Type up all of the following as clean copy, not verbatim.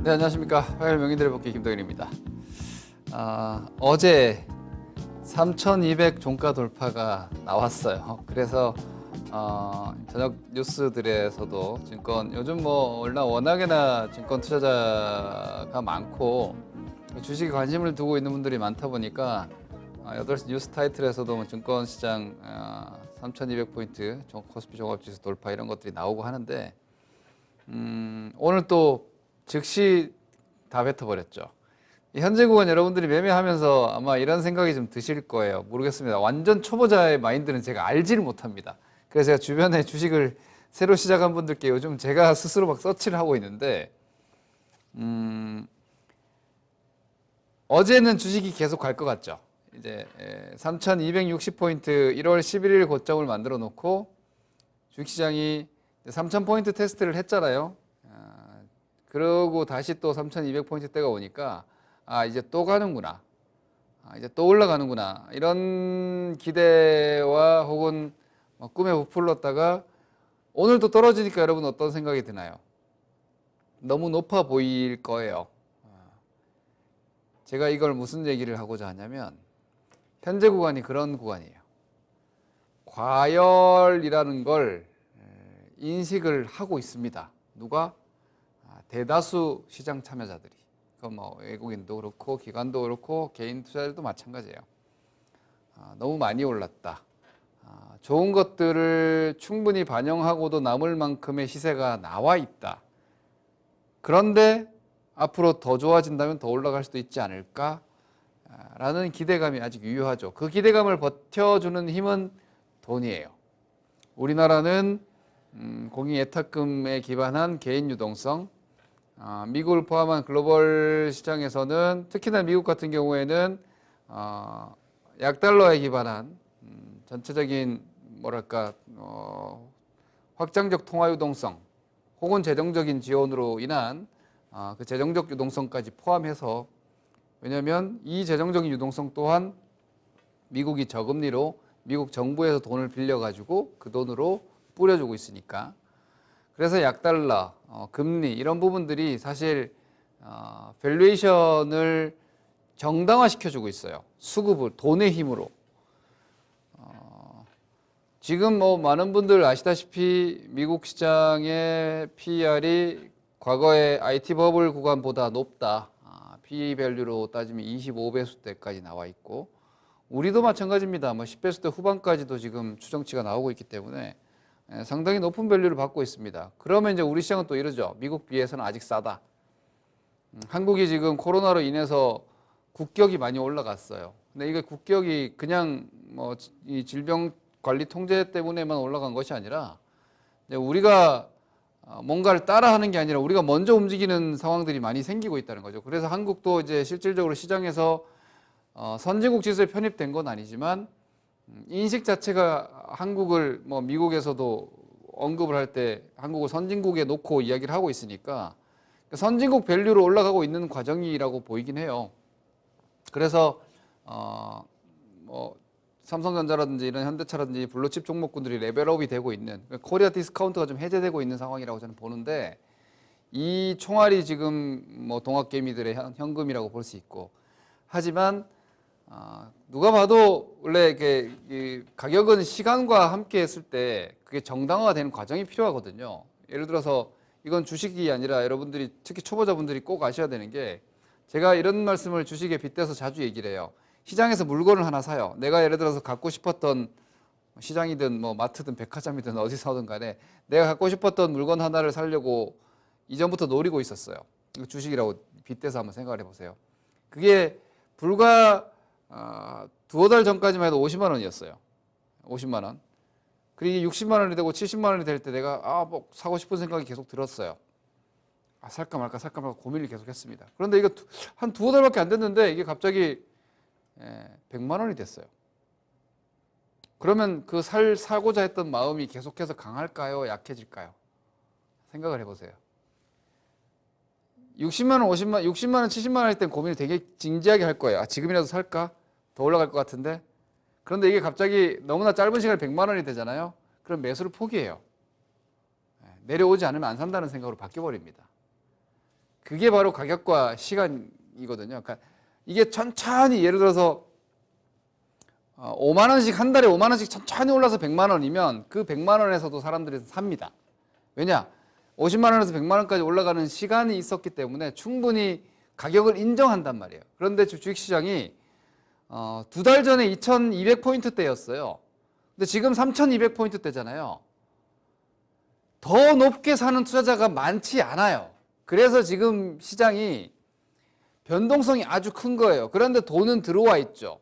네, 안녕하십니까. 화요일 명의들의 복귀 김동현입니다. 어제 3,200 종가 돌파가 나왔어요. 그래서 저녁 뉴스들에서도 증권, 요즘 뭐 워낙에나 증권 투자자가 많고 주식에 관심을 두고 있는 분들이 많다 보니까 8시 뉴스 타이틀에서도 뭐 증권 시장 3,200포인트 코스피 종합지수 돌파 이런 것들이 나오고 하는데 오늘 또 즉시 다 뱉어버렸죠. 현재 구간 여러분들이 매매하면서 아마 이런 생각이 좀 드실 거예요. 모르겠습니다. 완전 초보자의 마인드는 제가 알지를 못합니다. 그래서 제가 주변에 주식을 새로 시작한 분들께 요즘 제가 스스로 막 서치를 하고 있는데 어제는 주식이 계속 갈 것 같죠. 이제 3,260포인트 1월 11일 고점을 만들어 놓고 주식시장이 3,000포인트 테스트를 했잖아요. 그러고 다시 또 3,200포인트대가 오니까 이제 또 가는구나, 이제 또 올라가는구나, 이런 기대와 혹은 꿈에 부풀렀다가 오늘 또 떨어지니까 여러분 어떤 생각이 드나요? 너무 높아 보일 거예요. 제가 이걸 무슨 얘기를 하고자 하냐면 현재 구간이 그런 구간이에요. 과열이라는 걸 인식을 하고 있습니다. 누가? 대다수 시장 참여자들이. 뭐 외국인도 그렇고 기관도 그렇고 개인 투자자들도 마찬가지예요. 너무 많이 올랐다. 좋은 것들을 충분히 반영하고도 남을 만큼의 시세가 나와 있다. 그런데 앞으로 더 좋아진다면 더 올라갈 수도 있지 않을까? 라는 기대감이 아직 유효하죠. 그 기대감을 버텨주는 힘은 돈이에요. 우리나라는 공인예탁금에 기반한 개인 유동성, 미국을 포함한 글로벌 시장에서는 특히나 미국 같은 경우에는 약달러에 기반한 전체적인 확장적 통화 유동성 혹은 재정적인 지원으로 인한 그 재정적 유동성까지 포함해서, 왜냐하면 이 재정적인 유동성 또한 미국이 저금리로 미국 정부에서 돈을 빌려가지고 그 돈으로 뿌려주고 있으니까. 그래서 약달러, 금리 이런 부분들이 사실 밸류에이션을 정당화시켜주고 있어요. 수급을, 돈의 힘으로. 지금 많은 분들 아시다시피 미국 시장의 PER이 과거의 IT 버블 구간보다 높다. PE 밸류로 따지면 25배수대까지 나와 있고, 우리도 마찬가지입니다. 10배수대 후반까지도 지금 추정치가 나오고 있기 때문에 상당히 높은 밸류를 받고 있습니다. 그러면 이제 우리 시장은 또 이러죠. 미국 비해서는 아직 싸다. 한국이 지금 코로나로 인해서 국격이 많이 올라갔어요. 근데 이게 국격이 그냥 이 질병 관리 통제 때문에만 올라간 것이 아니라 우리가 뭔가를 따라하는 게 아니라 우리가 먼저 움직이는 상황들이 많이 생기고 있다는 거죠. 그래서 한국도 이제 실질적으로 시장에서 선진국 지수에 편입된 건 아니지만 인식 자체가 한국을 미국에서도 언급을 할 때 한국을 선진국에 놓고 이야기를 하고 있으니까 선진국 밸류로 올라가고 있는 과정이라고 보이긴 해요. 그래서 삼성전자라든지 이런 현대차라든지 블루칩 종목군들이 레벨업이 되고 있는, 코리아 디스카운트가 좀 해제되고 있는 상황이라고 저는 보는데, 이 총알이 지금 동학개미들의 현금이라고 볼 수 있고, 하지만 누가 봐도 원래 이렇게 가격은 시간과 함께 했을 때 그게 정당화가 되는 과정이 필요하거든요. 예를 들어서 이건 주식이 아니라 여러분들이 특히 초보자분들이 꼭 아셔야 되는 게, 제가 이런 말씀을 주식에 빗대서 자주 얘기를 해요. 시장에서 물건을 하나 사요. 내가 예를 들어서 갖고 싶었던, 시장이든 마트든 백화점이든 어디서든 간에 내가 갖고 싶었던 물건 하나를 사려고 이전부터 노리고 있었어요. 이거 주식이라고 빗대서 한번 생각을 해보세요. 그게 불과 두어 달 전까지만 해도 50만 원이었어요. 50만 원. 그리고 60만 원이 되고 70만 원이 될 때 내가 사고 싶은 생각이 계속 들었어요. 살까 말까 고민을 계속 했습니다. 그런데 이거 한 두어 달밖에 안 됐는데 이게 갑자기 100만 원이 됐어요. 그러면 그 사고자 했던 마음이 계속해서 강할까요? 약해질까요? 생각을 해보세요. 60만 원, 60만 원, 70만 원일 땐 고민을 되게 진지하게 할 거예요. 지금이라도 살까? 더 올라갈 것 같은데? 그런데 이게 갑자기 너무나 짧은 시간에 100만 원이 되잖아요. 그럼 매수를 포기해요. 내려오지 않으면 안 산다는 생각으로 바뀌어버립니다. 그게 바로 가격과 시간이거든요. 그러니까 이게 천천히 예를 들어서 5만 원씩 한 달에 5만 원씩 천천히 올라서 100만 원이면 그 100만 원에서도 사람들이 삽니다. 왜냐? 50만 원에서 100만 원까지 올라가는 시간이 있었기 때문에 충분히 가격을 인정한단 말이에요. 그런데 주식시장이 2달 전에 2200포인트대였어요. 근데 지금 3200포인트대잖아요. 더 높게 사는 투자자가 많지 않아요. 그래서 지금 시장이 변동성이 아주 큰 거예요. 그런데 돈은 들어와 있죠.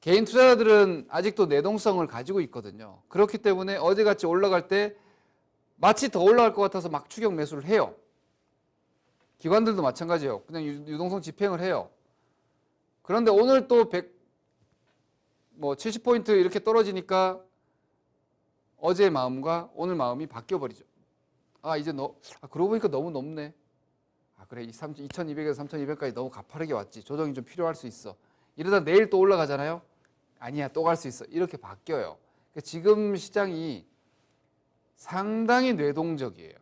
개인 투자자들은 아직도 내동성을 가지고 있거든요. 그렇기 때문에 어제같이 올라갈 때 마치 더 올라갈 것 같아서 막 추격 매수를 해요. 기관들도 마찬가지예요. 그냥 유동성 집행을 해요. 그런데 오늘 또 70포인트 이렇게 떨어지니까 어제의 마음과 오늘 마음이 바뀌어버리죠. 이제 그러고 보니까 너무 높네. 그래, 2200에서 3200까지 너무 가파르게 왔지. 조정이 좀 필요할 수 있어. 이러다 내일 또 올라가잖아요. 아니야, 또 갈 수 있어. 이렇게 바뀌어요. 지금 시장이 상당히 뇌동적이에요.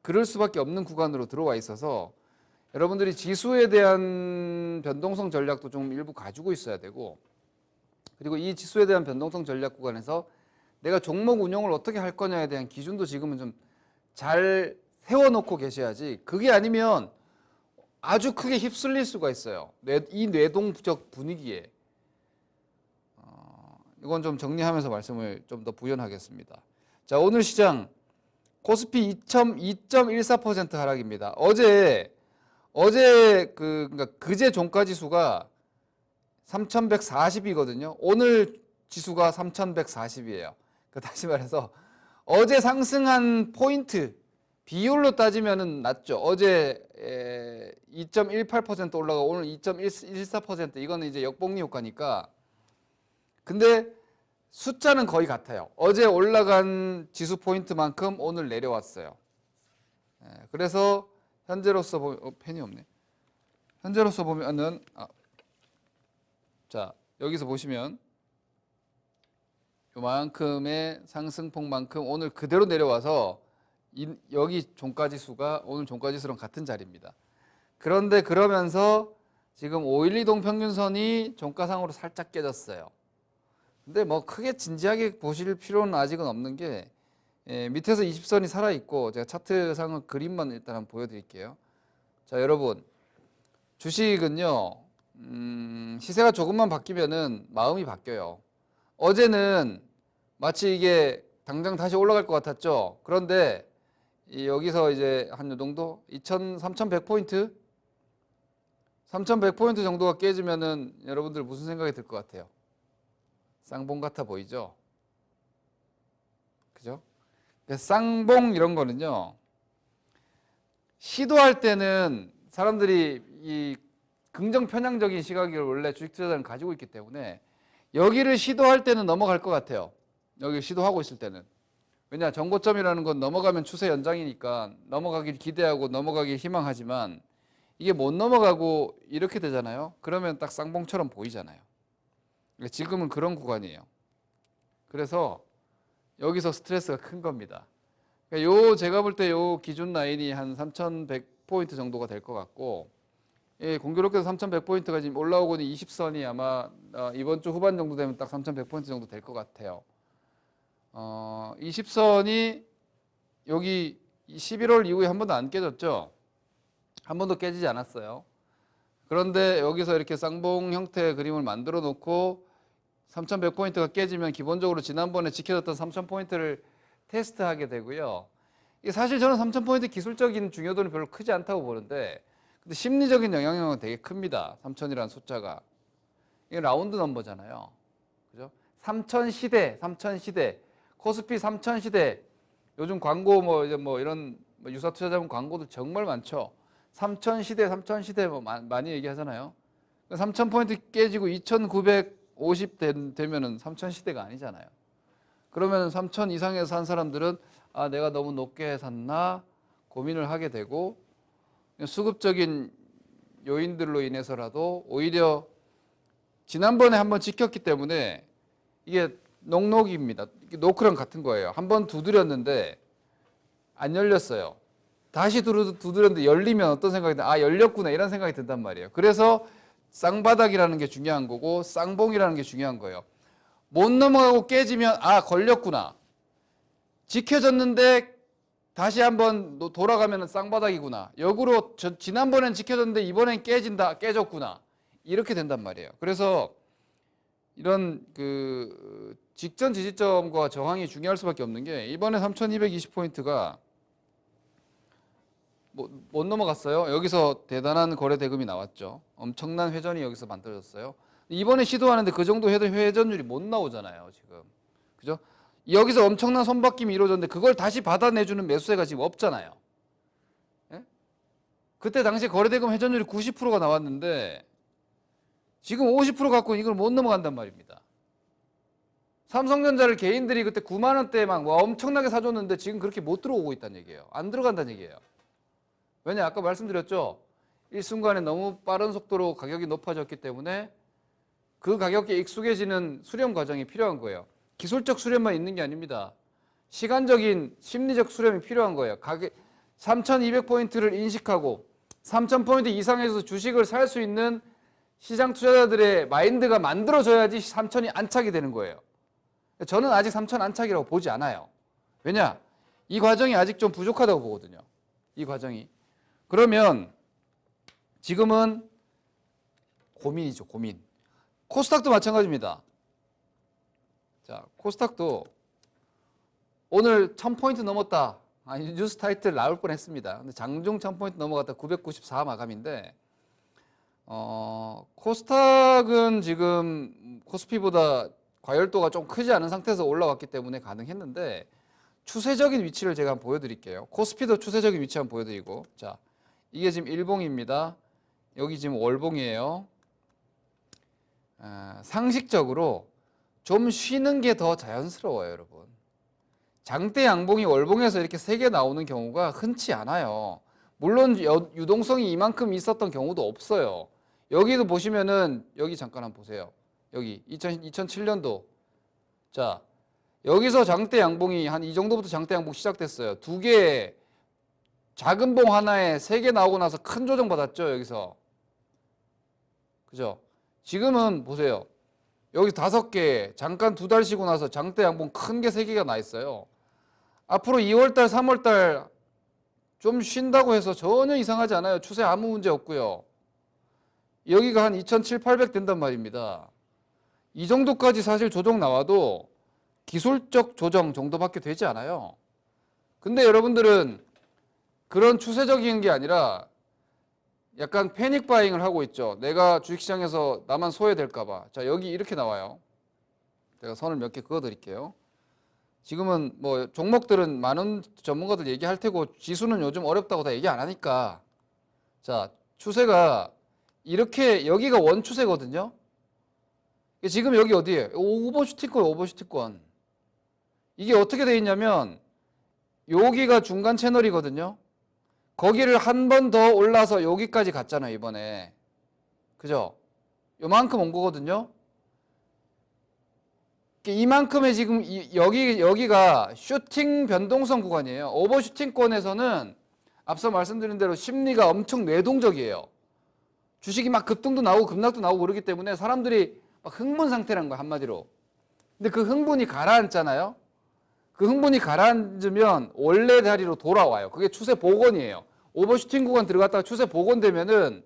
그럴 수밖에 없는 구간으로 들어와 있어서 여러분들이 지수에 대한 변동성 전략도 좀 일부 가지고 있어야 되고, 그리고 이 지수에 대한 변동성 전략 구간에서 내가 종목 운용을 어떻게 할 거냐에 대한 기준도 지금은 좀 잘 세워놓고 계셔야지, 그게 아니면 아주 크게 휩쓸릴 수가 있어요. 이 뇌동적 분위기에. 이건 좀 정리하면서 말씀을 좀 더 부연하겠습니다. 자, 오늘 시장 코스피 2.14% 하락입니다. 그러니까 그제 종가 지수가 3140이거든요. 오늘 지수가 3140이에요. 다시 말해서 어제 상승한 포인트 비율로 따지면은 낮죠. 어제 2.18% 올라가 오늘 2.14%, 이거는 이제 역복리 효과니까. 근데 숫자는 거의 같아요. 어제 올라간 지수 포인트만큼 오늘 내려왔어요. 그래서 현재로서 보면 펜이 없네. 현재로서 보면은 자, 여기서 보시면 요만큼의 상승폭만큼 오늘 그대로 내려와서 여기 종가지수가 오늘 종가지수랑 같은 자리입니다. 그런데 그러면서 지금 512 이동 평균선이 종가상으로 살짝 깨졌어요. 근데 뭐 크게 진지하게 보실 필요는 아직은 없는 게, 밑에서 20선이 살아있고, 제가 차트상의 그림만 일단 한번 보여드릴게요. 자, 여러분, 주식은요, 시세가 조금만 바뀌면은 마음이 바뀌어요. 어제는 마치 이게 당장 다시 올라갈 것 같았죠. 그런데 여기서 이제 한 요 정도 3100포인트 3100포인트 정도가 깨지면은 여러분들 무슨 생각이 들 것 같아요? 쌍봉 같아 보이죠? 그죠? 쌍봉 이런 거는요, 시도할 때는 사람들이 이 긍정 편향적인 시각을 원래 주식 투자자는 가지고 있기 때문에 여기를 시도할 때는 넘어갈 것 같아요. 여기 시도하고 있을 때는. 왜냐, 정고점이라는 건 넘어가면 추세 연장이니까 넘어가길 기대하고 넘어가길 희망하지만, 이게 못 넘어가고 이렇게 되잖아요. 그러면 딱 쌍봉처럼 보이잖아요. 지금은 그런 구간이에요. 그래서 여기서 스트레스가 큰 겁니다. 그러니까 제가 볼 때 요 기준 라인이 한 3100포인트 정도가 될 것 같고, 공교롭게도 3100포인트가 지금 올라오고는 20선이 아마 이번 주 후반 정도 되면 딱 3100포인트 정도 될 것 같아요. 20선이 여기 11월 이후에 한 번도 안 깨졌죠? 한 번도 깨지지 않았어요. 그런데 여기서 이렇게 쌍봉 형태의 그림을 만들어 놓고 3100포인트가 깨지면 기본적으로 지난번에 지켜졌던 3000포인트를 테스트하게 되고요. 사실 저는 3000포인트 기술적인 중요도는 별로 크지 않다고 보는데, 근데 심리적인 영향력은 되게 큽니다. 3000이라는 숫자가. 이게 라운드 넘버잖아요. 그죠? 3000 시대, 3000 시대, 코스피 3000 시대. 요즘 광고 뭐 이런 유사 투자자문 광고도 정말 많죠. 3000 시대, 3000 시대 많이 얘기하잖아요. 3000포인트 깨지고 2950 되면은 3000 시대가 아니잖아요. 그러면 3000 이상에서 산 사람들은 내가 너무 높게 샀나 고민을 하게 되고, 수급적인 요인들로 인해서라도 오히려 지난번에 한번 지켰기 때문에 이게 녹록입니다. 노크랑 같은 거예요. 한번 두드렸는데 안 열렸어요. 다시 두드렸는데 열리면 어떤 생각이 드나? 아, 열렸구나. 이런 생각이 든단 말이에요. 그래서 쌍바닥이라는 게 중요한 거고 쌍봉이라는 게 중요한 거예요. 못 넘어가고 깨지면 아, 걸렸구나. 지켜졌는데 다시 한번 돌아가면 쌍바닥이구나. 역으로 지난번엔 지켜졌는데 이번엔 깨졌구나. 이렇게 된단 말이에요. 그래서 이런 그 직전 지지점과 저항이 중요할 수밖에 없는 게 이번에 3220포인트가 못 넘어갔어요. 여기서 대단한 거래 대금이 나왔죠. 엄청난 회전이 여기서 만들어졌어요. 이번에 시도하는데 그 정도 회전율이 못 나오잖아요, 지금. 그죠? 여기서 엄청난 손바뀜이 이루어졌는데 그걸 다시 받아내주는 매수세가 지금 없잖아요. 예? 그때 당시 거래 대금 회전율이 90%가 나왔는데 지금 50% 갖고 이걸 못 넘어간단 말입니다. 삼성전자를 개인들이 그때 9만 원대 막 엄청나게 사줬는데 지금 그렇게 못 들어오고 있다는 얘기예요. 안 들어간다는 얘기예요. 왜냐? 아까 말씀드렸죠. 일순간에 너무 빠른 속도로 가격이 높아졌기 때문에 그 가격에 익숙해지는 수렴 과정이 필요한 거예요. 기술적 수렴만 있는 게 아닙니다. 시간적인 심리적 수렴이 필요한 거예요. 가격 3200포인트를 인식하고 3000포인트 이상에서 주식을 살 수 있는 시장 투자자들의 마인드가 만들어져야지 3000이 안착이 되는 거예요. 저는 아직 3000 안착이라고 보지 않아요. 왜냐? 이 과정이 아직 좀 부족하다고 보거든요. 이 과정이. 그러면 지금은 고민이죠, 고민. 코스닥도 마찬가지입니다. 자, 코스닥도 오늘 1000포인트 넘었다. 아니, 뉴스 타이틀 나올 뻔했습니다. 근데 장중 1000포인트 넘어갔다 994 마감인데 코스닥은 지금 코스피보다 과열도가 좀 크지 않은 상태에서 올라왔기 때문에 가능했는데 추세적인 위치를 제가 한번 보여드릴게요. 코스피도 추세적인 위치 한번 보여드리고, 자, 이게 지금 일봉입니다. 여기 지금 월봉이에요. 상식적으로 좀 쉬는 게 더 자연스러워요, 여러분. 장대 양봉이 월봉에서 이렇게 3개 나오는 경우가 흔치 않아요. 물론 유동성이 이만큼 있었던 경우도 없어요. 여기도 보시면은 여기 잠깐 한번 보세요. 여기 2007년도. 자, 여기서 장대 양봉이 한 이 정도부터 장대 양봉 시작됐어요. 2개 작은 봉 하나에 3개 나오고 나서 큰 조정 받았죠, 여기서. 그죠? 지금은 보세요. 여기 5개, 잠깐 2달 쉬고 나서 장대 양봉 큰 게 3개가 나 있어요. 앞으로 2월달, 3월달 좀 쉰다고 해서 전혀 이상하지 않아요. 추세 아무 문제 없고요. 여기가 한 2700, 800 된단 말입니다. 이 정도까지 사실 조정 나와도 기술적 조정 정도밖에 되지 않아요. 근데 여러분들은 그런 추세적인 게 아니라 약간 패닉 바잉을 하고 있죠. 내가 주식시장에서 나만 소외될까 봐. 자, 여기 이렇게 나와요. 제가 선을 몇 개 그어 드릴게요. 지금은 뭐 종목들은 많은 전문가들 얘기할 테고 지수는 요즘 어렵다고 다 얘기 안 하니까. 자, 추세가 이렇게 여기가 원추세거든요. 지금 여기 어디예요? 오버슈팅권, 오버슈팅권. 이게 어떻게 돼 있냐면 여기가 중간 채널이거든요. 거기를 한 번 더 올라서 여기까지 갔잖아요, 이번에. 그죠? 요만큼 온 거거든요. 이만큼의 지금 여기가 슈팅 변동성 구간이에요. 오버슈팅권에서는 앞서 말씀드린 대로 심리가 엄청 뇌동적이에요. 주식이 막 급등도 나오고 급락도 나오고 그러기 때문에 사람들이 막 흥분 상태라는 거야, 한마디로. 근데 그 흥분이 가라앉잖아요. 그 흥분이 가라앉으면 원래 자리로 돌아와요. 그게 추세 복원이에요. 오버슈팅 구간 들어갔다가 추세 복원되면은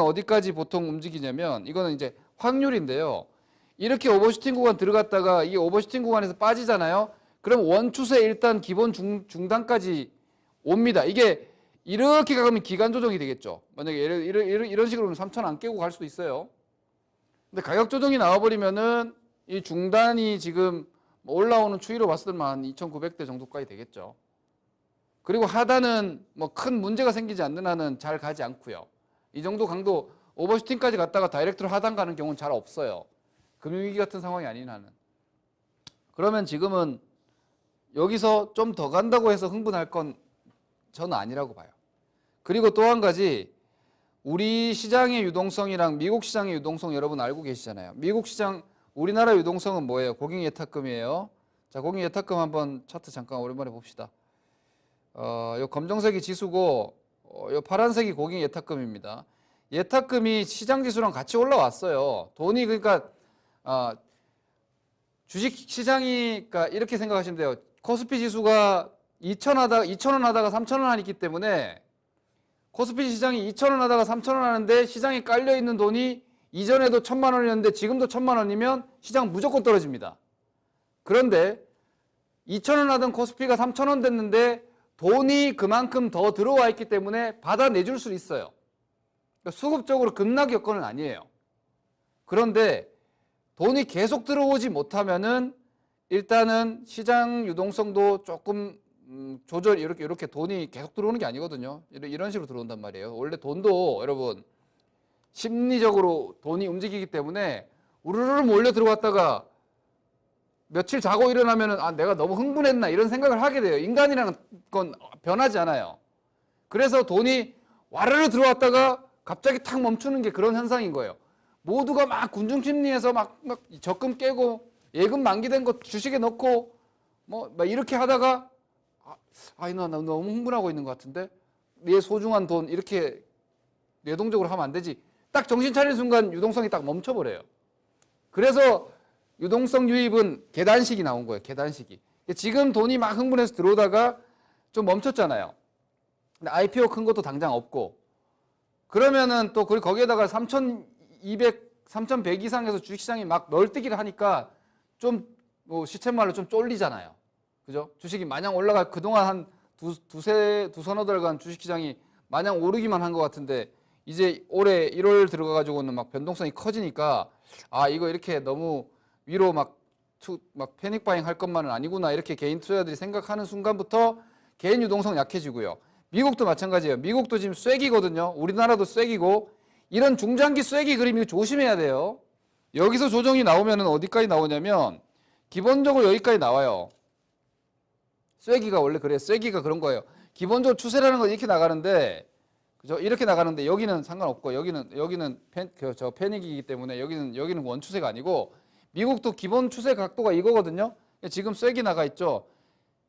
어디까지 보통 움직이냐면 이거는 이제 확률인데요. 이렇게 오버슈팅 구간 들어갔다가 이게 오버슈팅 구간에서 빠지잖아요. 그럼 원추세 일단 기본 중단까지 옵니다. 이게 이렇게 가면 기간 조정이 되겠죠. 만약에 이런 식으로 3,000 안 깨고 갈 수도 있어요. 근데 가격 조정이 나와버리면은 이 중단이 지금 올라오는 추이로 봤을 때만 한 2,900대 정도까지 되겠죠. 그리고 하단은 뭐 큰 문제가 생기지 않는 한은 잘 가지 않고요. 이 정도 강도 오버슈팅까지 갔다가 다이렉트로 하단 가는 경우는 잘 없어요. 금융위기 같은 상황이 아닌 한은. 그러면 지금은 여기서 좀 더 간다고 해서 흥분할 건 저는 아니라고 봐요. 그리고 또 한 가지, 우리 시장의 유동성이랑 미국 시장의 유동성 여러분 알고 계시잖아요. 미국 시장, 우리나라 유동성은 뭐예요? 고객 예탁금이에요. 자, 고객 예탁금 한번 차트 잠깐 오랜만에 봅시다. 요 검정색이 지수고 요 파란색이 고객 예탁금입니다. 예탁금이 시장 지수랑 같이 올라왔어요. 돈이 그러니까 주식 시장이 그러니까 이렇게 생각하시면 돼요. 코스피 지수가 2,000원 하다가 3,000원 하기 때문에 코스피 시장이 2,000원 하다가 3,000원 하는데 시장에 깔려 있는 돈이 이전에도 1,000만 원이었는데 지금도 1,000만 원이면 시장 무조건 떨어집니다. 그런데 2,000원 하던 코스피가 3,000원 됐는데 돈이 그만큼 더 들어와 있기 때문에 받아내줄 수 있어요. 그러니까 수급적으로 급락 여건은 아니에요. 그런데 돈이 계속 들어오지 못하면은 일단은 시장 유동성도 조금 조절 이렇게 돈이 계속 들어오는 게 아니거든요. 이런 식으로 들어온단 말이에요. 원래 돈도 여러분 심리적으로 돈이 움직이기 때문에 우르르 몰려 들어왔다가 며칠 자고 일어나면은 내가 너무 흥분했나 이런 생각을 하게 돼요. 인간이라는 건 변하지 않아요. 그래서 돈이 와르르 들어왔다가 갑자기 탁 멈추는 게 그런 현상인 거예요. 모두가 막 군중 심리에서 막 적금 깨고 예금 만기된 거 주식에 넣고 막 이렇게 하다가 나 너무 흥분하고 있는 것 같은데 내 소중한 돈 이렇게 뇌동적으로 하면 안 되지. 딱 정신 차리는 순간 유동성이 딱 멈춰버려요. 그래서 유동성 유입은 계단식이 나온 거예요. 계단식이. 지금 돈이 막 흥분해서 들어오다가 좀 멈췄잖아요. 근데 IPO 큰 것도 당장 없고 그러면은 또 거기에다가 3,200, 3,100 이상에서 주식시장이 막 널뛰기를 하니까 좀 시쳇말로 좀 쫄리잖아요. 그죠? 주식이 마냥 올라가 그동안 한 두서너 달간 주식시장이 마냥 오르기만 한 것 같은데 이제 올해 1월 들어가가지고는 막 변동성이 커지니까 이거 이렇게 너무 위로 막 패닉 바잉 할 것만은 아니구나 이렇게 개인 투자자들이 생각하는 순간부터 개인 유동성 약해지고요. 미국도 마찬가지예요. 미국도 지금 쐐기거든요. 우리나라도 쐐기고 이런 중장기 쐐기 그림이 조심해야 돼요. 여기서 조정이 나오면은 어디까지 나오냐면 기본적으로 여기까지 나와요. 쐐기가 원래 그래요. 쐐기가 그런 거예요. 기본적으로 추세라는 건 이렇게 나가는데 그죠? 이렇게 나가는데 여기는 상관없고 여기는 패닉이기 때문에 여기는 원추세가 아니고 미국도 기본 추세 각도가 이거거든요. 지금 쐐기 나가 있죠.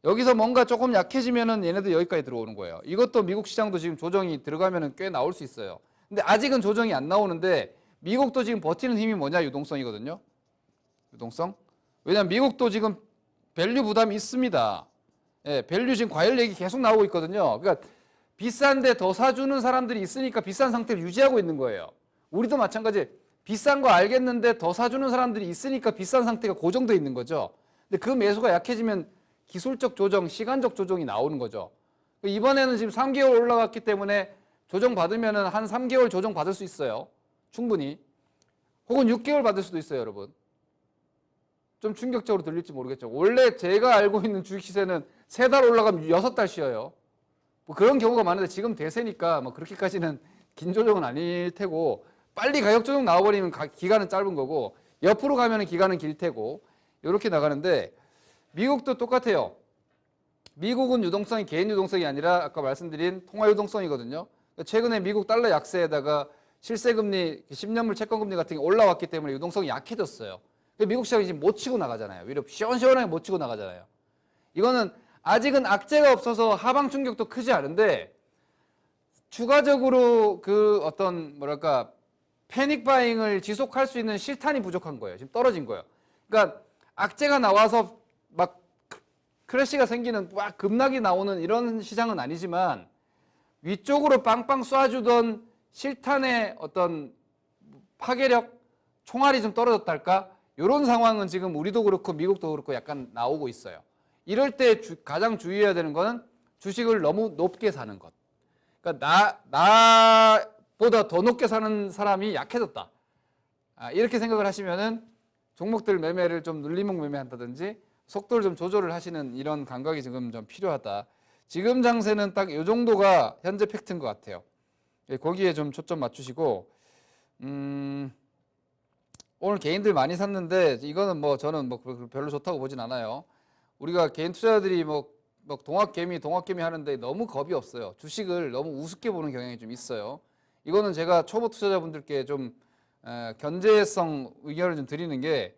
여기서 뭔가 조금 약해지면은 얘네들 여기까지 들어오는 거예요. 이것도 미국 시장도 지금 조정이 들어가면은 꽤 나올 수 있어요. 근데 아직은 조정이 안 나오는데 미국도 지금 버티는 힘이 뭐냐? 유동성이거든요. 유동성. 왜냐면 미국도 지금 밸류 부담이 있습니다. 예, 밸류 지금 과열 얘기 계속 나오고 있거든요. 그러니까 비싼데 더 사주는 사람들이 있으니까 비싼 상태를 유지하고 있는 거예요. 우리도 마찬가지. 비싼 거 알겠는데 더 사주는 사람들이 있으니까 비싼 상태가 고정돼 있는 거죠. 근데 그 매수가 약해지면 기술적 조정, 시간적 조정이 나오는 거죠. 이번에는 지금 3개월 올라갔기 때문에 조정 받으면은 한 3개월 조정 받을 수 있어요. 충분히. 혹은 6개월 받을 수도 있어요, 여러분. 좀 충격적으로 들릴지 모르겠죠. 원래 제가 알고 있는 주식 시세는 3달 올라가면 6달 쉬어요. 뭐 그런 경우가 많은데 지금 대세니까 뭐 그렇게까지는 긴 조정은 아닐 테고 빨리 가격 조정 나와버리면 기간은 짧은 거고 옆으로 가면 기간은 길 테고 이렇게 나가는데 미국도 똑같아요. 미국은 유동성이 개인 유동성이 아니라 아까 말씀드린 통화 유동성이거든요. 최근에 미국 달러 약세에다가 실세금리, 10년물 채권금리 같은 게 올라왔기 때문에 유동성이 약해졌어요. 미국 시장이 지금 못 치고 나가잖아요. 위로 시원시원하게 못 치고 나가잖아요. 이거는 아직은 악재가 없어서 하방 충격도 크지 않은데 추가적으로 그 어떤 뭐랄까 패닉 바잉을 지속할 수 있는 실탄이 부족한 거예요. 지금 떨어진 거예요. 그러니까 악재가 나와서 막 크래시가 생기는 막 급락이 나오는 이런 시장은 아니지만 위쪽으로 빵빵 쏴주던 실탄의 어떤 파괴력, 총알이 좀 떨어졌달까? 이런 상황은 지금 우리도 그렇고 미국도 그렇고 약간 나오고 있어요. 이럴 때 가장 주의해야 되는 거는 주식을 너무 높게 사는 것. 그러니까 나보다 더 높게 사는 사람이 약해졌다. 이렇게 생각을 하시면은 종목들 매매를 좀 눌림목 매매한다든지 속도를 좀 조절을 하시는 이런 감각이 지금 좀 필요하다. 지금 장세는 딱 이 정도가 현재 팩트인 것 같아요. 거기에 좀 초점 맞추시고 오늘 개인들 많이 샀는데 이거는 뭐 저는 뭐 별로 좋다고 보진 않아요. 우리가 개인 투자자들이 뭐 동학개미 하는데 너무 겁이 없어요. 주식을 너무 우습게 보는 경향이 좀 있어요. 이거는 제가 초보 투자자분들께 좀 견제성 의견을 좀 드리는 게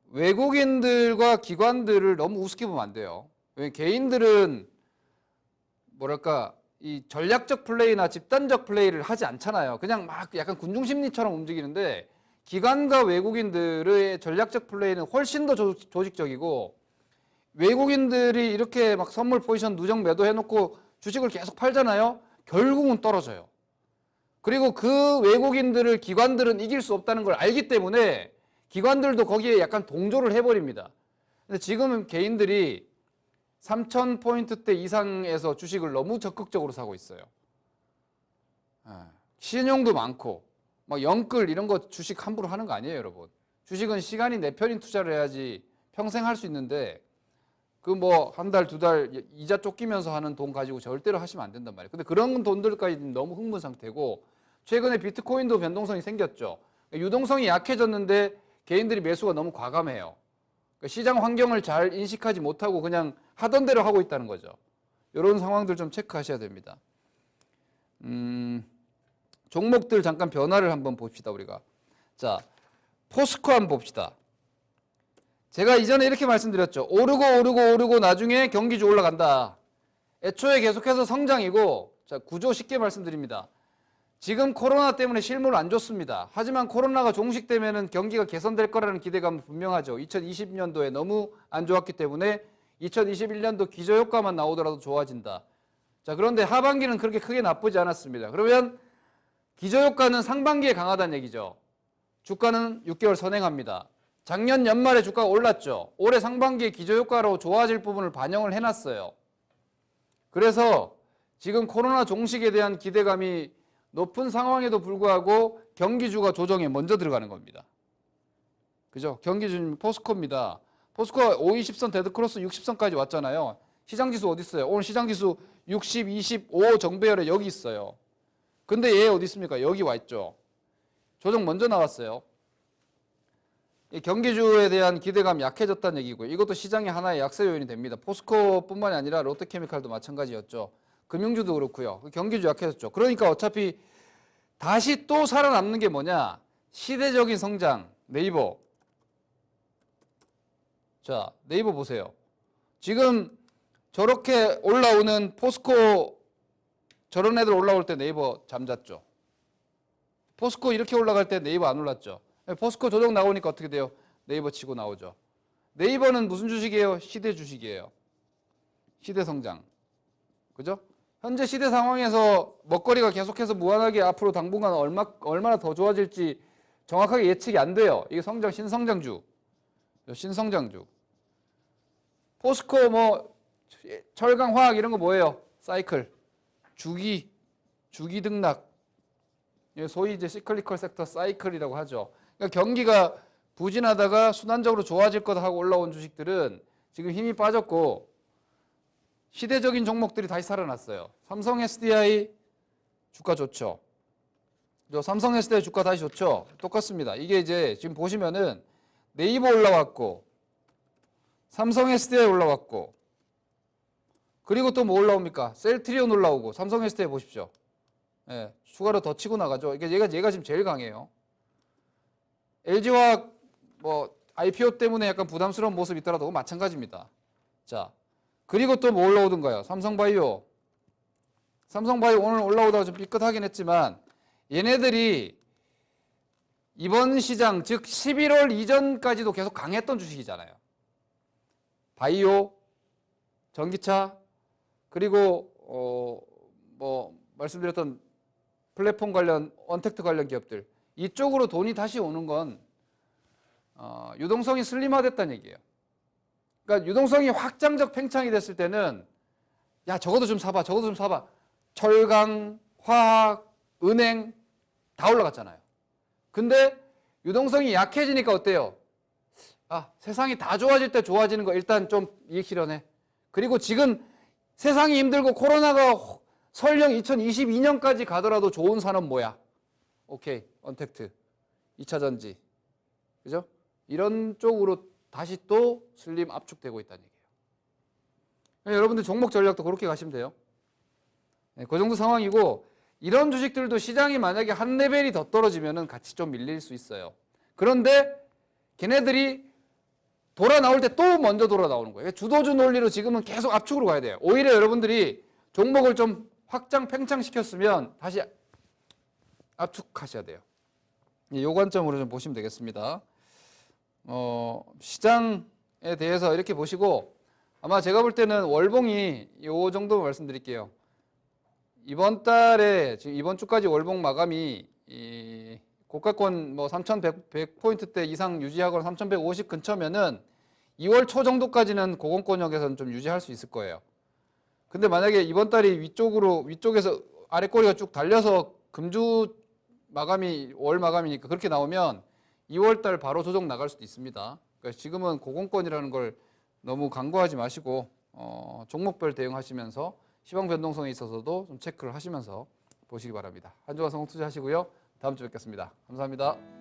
외국인들과 기관들을 너무 우습게 보면 안 돼요. 왜냐면 개인들은 뭐랄까 이 전략적 플레이나 집단적 플레이를 하지 않잖아요. 그냥 막 약간 군중 심리처럼 움직이는데 기관과 외국인들의 전략적 플레이는 훨씬 더 조직적이고 외국인들이 이렇게 막 선물 포지션 누적 매도 해놓고 주식을 계속 팔잖아요. 결국은 떨어져요. 그리고 그 외국인들을 기관들은 이길 수 없다는 걸 알기 때문에 기관들도 거기에 약간 동조를 해버립니다. 근데 지금은 개인들이 3,000포인트대 이상에서 주식을 너무 적극적으로 사고 있어요. 신용도 많고 막 영끌 이런 거 주식 함부로 하는 거 아니에요, 여러분. 주식은 시간이 내 편인 투자를 해야지 평생 할 수 있는데 그 뭐 한 달, 두 달 이자 쫓기면서 하는 돈 가지고 절대로 하시면 안 된단 말이에요. 근데 그런 돈들까지 너무 흥분 상태고 최근에 비트코인도 변동성이 생겼죠. 유동성이 약해졌는데 개인들이 매수가 너무 과감해요. 그러니까 시장 환경을 잘 인식하지 못하고 그냥 하던 대로 하고 있다는 거죠. 이런 상황들 좀 체크하셔야 됩니다. 종목들 잠깐 변화를 한번 봅시다, 우리가. 자, 포스코 한번 봅시다. 제가 이전에 이렇게 말씀드렸죠. 오르고 나중에 경기주 올라간다. 애초에 계속해서 성장이고, 자, 구조 쉽게 말씀드립니다. 지금 코로나 때문에 실물 안 좋습니다. 하지만 코로나가 종식되면은 경기가 개선될 거라는 기대감은 분명하죠. 2020년도에 너무 안 좋았기 때문에 2021년도 기저효과만 나오더라도 좋아진다. 자, 그런데 하반기는 그렇게 크게 나쁘지 않았습니다. 그러면 기저효과는 상반기에 강하다는 얘기죠. 주가는 6개월 선행합니다. 작년 연말에 주가가 올랐죠. 올해 상반기에 기저효과로 좋아질 부분을 반영을 해놨어요. 그래서 지금 코로나 종식에 대한 기대감이 높은 상황에도 불구하고 경기주가 조정에 먼저 들어가는 겁니다. 그죠? 경기주는 포스코입니다. 포스코가 520선 데드크로스 60선까지 왔잖아요. 시장지수 어디 있어요? 오늘 시장지수 60, 25 정배열에 여기 있어요. 근데 얘 어디 있습니까? 여기 와 있죠. 조정 먼저 나왔어요. 경기주에 대한 기대감 약해졌다는 얘기고요. 이것도 시장의 하나의 약세 요인이 됩니다. 포스코뿐만이 아니라 롯데케미칼도 마찬가지였죠. 금융주도 그렇고요. 경기주 약해졌죠. 그러니까 어차피 다시 또 살아남는 게 뭐냐? 시대적인 성장, 네이버. 자, 네이버 보세요. 지금 저렇게 올라오는 포스코 저런 애들 올라올 때 네이버 잠잤죠. 포스코 이렇게 올라갈 때 네이버 안 올랐죠. 포스코 조정 나오니까 어떻게 돼요? 네이버 치고 나오죠. 네이버는 무슨 주식이에요? 시대 주식이에요. 시대 성장. 그죠? 현재 시대 상황에서 먹거리가 계속해서 무한하게 앞으로 당분간 얼마나 더 좋아질지 정확하게 예측이 안 돼요. 이게 신성장주. 신성장주. 포스코 뭐 철강, 화학 이런 거 뭐예요? 사이클. 주기 등락. 소위 이제 시클리컬 섹터 사이클이라고 하죠. 그러니까 경기가 부진하다가 순환적으로 좋아질 거다 하고 올라온 주식들은 지금 힘이 빠졌고 시대적인 종목들이 다시 살아났어요. 삼성 SDI 주가 좋죠. 삼성 SDI 주가 다시 좋죠. 똑같습니다. 이게 이제 지금 보시면은 네이버 올라왔고 삼성 SDI 올라왔고 그리고 또 뭐 올라옵니까? 셀트리온 올라오고 삼성 SDI 보십시오. 예, 추가로 더 치고 나가죠. 이게 얘가 지금 제일 강해요. LG화학 뭐 IPO 때문에 약간 부담스러운 모습이 있더라도 마찬가지입니다. 자, 그리고 또 뭐 올라오던가요? 삼성바이오. 삼성바이오 오늘 올라오다가 좀 삐끗하긴 했지만 얘네들이 이번 시장 즉 11월 이전까지도 계속 강했던 주식이잖아요. 바이오, 전기차, 그리고 뭐 말씀드렸던 플랫폼 관련, 언택트 관련 기업들 이쪽으로 돈이 다시 오는 건 유동성이 슬림화됐다는 얘기예요. 그러니까 유동성이 확장적 팽창이 됐을 때는 야 저것도 좀 사봐, 저것도 좀 사봐. 철강, 화학, 은행 다 올라갔잖아요. 근데 유동성이 약해지니까 어때요? 아 세상이 다 좋아질 때 좋아지는 거 일단 좀 이익 실현해. 그리고 지금 세상이 힘들고 코로나가 설령 2022년까지 가더라도 좋은 산업 뭐야? 오케이, 언택트, 2차전지, 그죠? 이런 쪽으로 다시 또 슬림 압축되고 있다는 얘기예요. 여러분들 종목 전략도 그렇게 가시면 돼요. 네, 그 정도 상황이고 이런 주식들도 시장이 만약에 한 레벨이 더 떨어지면 같이 좀 밀릴 수 있어요. 그런데 걔네들이 돌아 나올 때 또 먼저 돌아 나오는 거예요. 주도주 논리로 지금은 계속 압축으로 가야 돼요. 오히려 여러분들이 종목을 좀 확장 팽창시켰으면 다시 압축하셔야 돼요. 이 관점으로 좀 보시면 되겠습니다. 시장에 대해서 이렇게 보시고 아마 제가 볼 때는 월봉이 요 정도 말씀드릴게요. 이번 달에 지금 이번 주까지 월봉 마감이 이 고가권 뭐 3,100포인트대 이상 유지하거나 3,150 근처면은 2월 초 정도까지는 고공권역에서는 좀 유지할 수 있을 거예요. 근데 만약에 이번 달이 위쪽에서 아래 꼬리가 쭉 달려서 금주 마감이 월 마감이니까 그렇게 나오면 2월 달 바로 조정 나갈 수도 있습니다. 그러니까 지금은 고공권이라는 걸 너무 간과하지 마시고 종목별 대응하시면서 시황 변동성에 있어서도 좀 체크를 하시면서 보시기 바랍니다. 한 주간 성공 투자하시고요. 다음 주에 뵙겠습니다. 감사합니다.